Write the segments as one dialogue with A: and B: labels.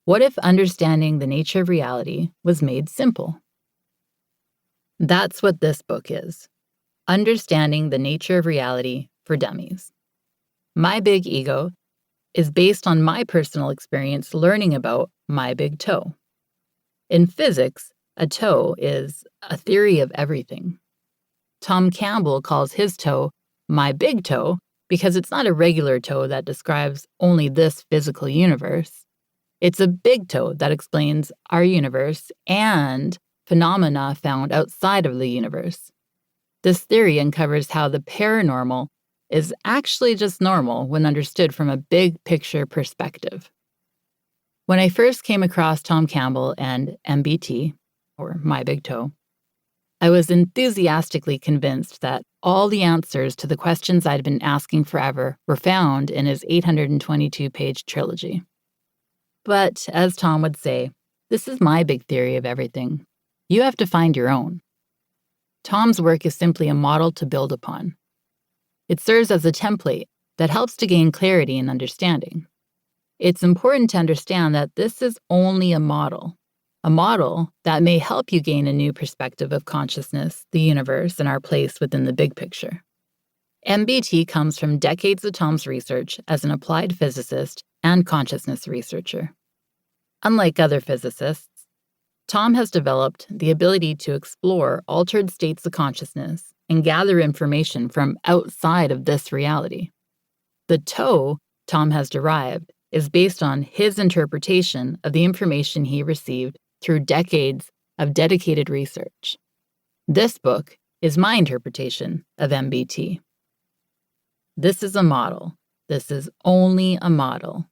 A: What if understanding the nature of reality was made simple? That's what this book is. Understanding the Nature of Reality for Dummies. My Big Ego is based on my personal experience learning about my big toe. In physics, a toe is a theory of everything. Tom Campbell calls his toe my big toe because it's not a regular toe that describes only this physical universe. It's a big toe that explains our universe and phenomena found outside of the universe. This theory uncovers how the paranormal is actually just normal when understood from a big picture perspective. When I first came across Tom Campbell and MBT, or My Big Toe, I was enthusiastically convinced that all the answers to the questions I'd been asking forever were found in his 822-page trilogy. But, as Tom would say, this is my big theory of everything. You have to find your own. Tom's work is simply a model to build upon. It serves as a template that helps to gain clarity and understanding. It's important to understand that this is only a model that may help you gain a new perspective of consciousness, the universe, and our place within the big picture. MBT comes from decades of Tom's research as an applied physicist and consciousness researcher. Unlike other physicists, Tom has developed the ability to explore altered states of consciousness and gather information from outside of this reality. The toe Tom has derived is based on his interpretation of the information he received through decades of dedicated research. This book is my interpretation of MBT. This is a model. This is only a model.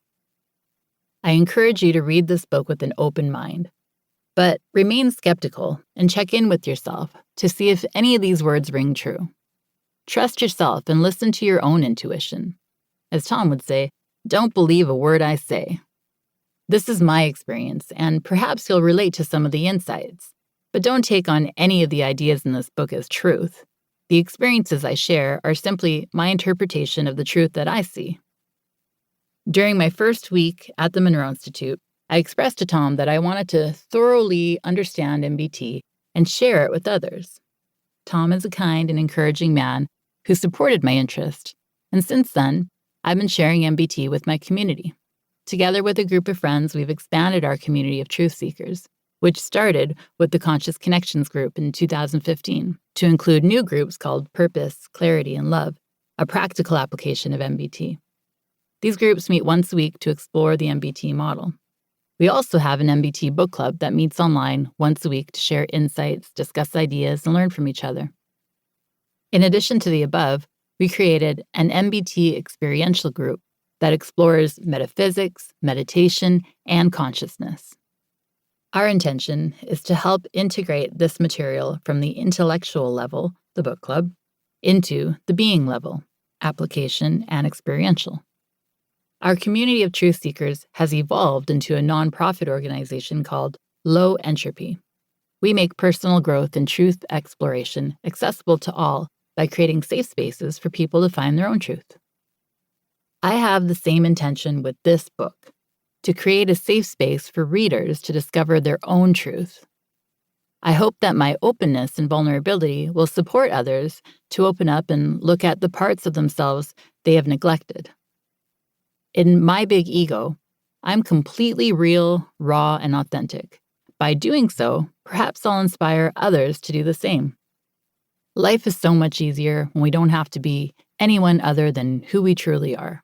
A: I encourage you to read this book with an open mind, but remain skeptical and check in with yourself to see if any of these words ring true. Trust yourself and listen to your own intuition. As Tom would say, don't believe a word I say. This is my experience, and perhaps you'll relate to some of the insights, but don't take on any of the ideas in this book as truth. The experiences I share are simply my interpretation of the truth that I see. During my first week at the Monroe Institute, I expressed to Tom that I wanted to thoroughly understand MBT and share it with others. Tom is a kind and encouraging man who supported my interest, and since then, I've been sharing MBT with my community. Together with a group of friends, we've expanded our community of truth seekers, which started with the Conscious Connections group in 2015, to include new groups called Purpose, Clarity, and Love, a practical application of MBT. These groups meet once a week to explore the MBT model. We also have an MBT book club that meets online once a week to share insights, discuss ideas, and learn from each other. In addition to the above, we created an MBT experiential group that explores metaphysics, meditation, and consciousness. Our intention is to help integrate this material from the intellectual level, the book club, into the being level, application, and experiential. Our community of truth seekers has evolved into a nonprofit organization called Low Entropy. We make personal growth and truth exploration accessible to all by creating safe spaces for people to find their own truth. I have the same intention with this book, to create a safe space for readers to discover their own truth. I hope that my openness and vulnerability will support others to open up and look at the parts of themselves they have neglected. In My Big Ego, I'm completely real, raw, and authentic. By doing so, perhaps I'll inspire others to do the same. Life is so much easier when we don't have to be anyone other than who we truly are.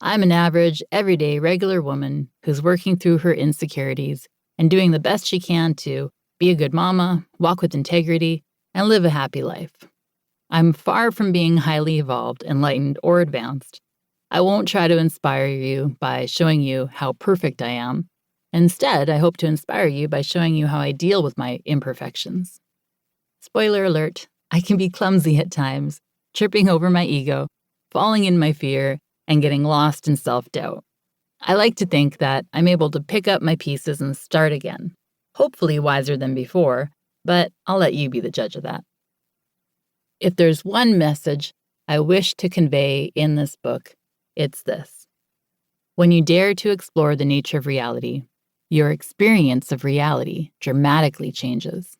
A: I'm an average, everyday, regular woman who's working through her insecurities and doing the best she can to be a good mama, walk with integrity, and live a happy life. I'm far from being highly evolved, enlightened, or advanced. I won't try to inspire you by showing you how perfect I am. Instead, I hope to inspire you by showing you how I deal with my imperfections. Spoiler alert, I can be clumsy at times, tripping over my ego, falling in my fear, and getting lost in self-doubt. I like to think that I'm able to pick up my pieces and start again, hopefully wiser than before, but I'll let you be the judge of that. If there's one message I wish to convey in this book, it's this. When you dare to explore the nature of reality, your experience of reality dramatically changes.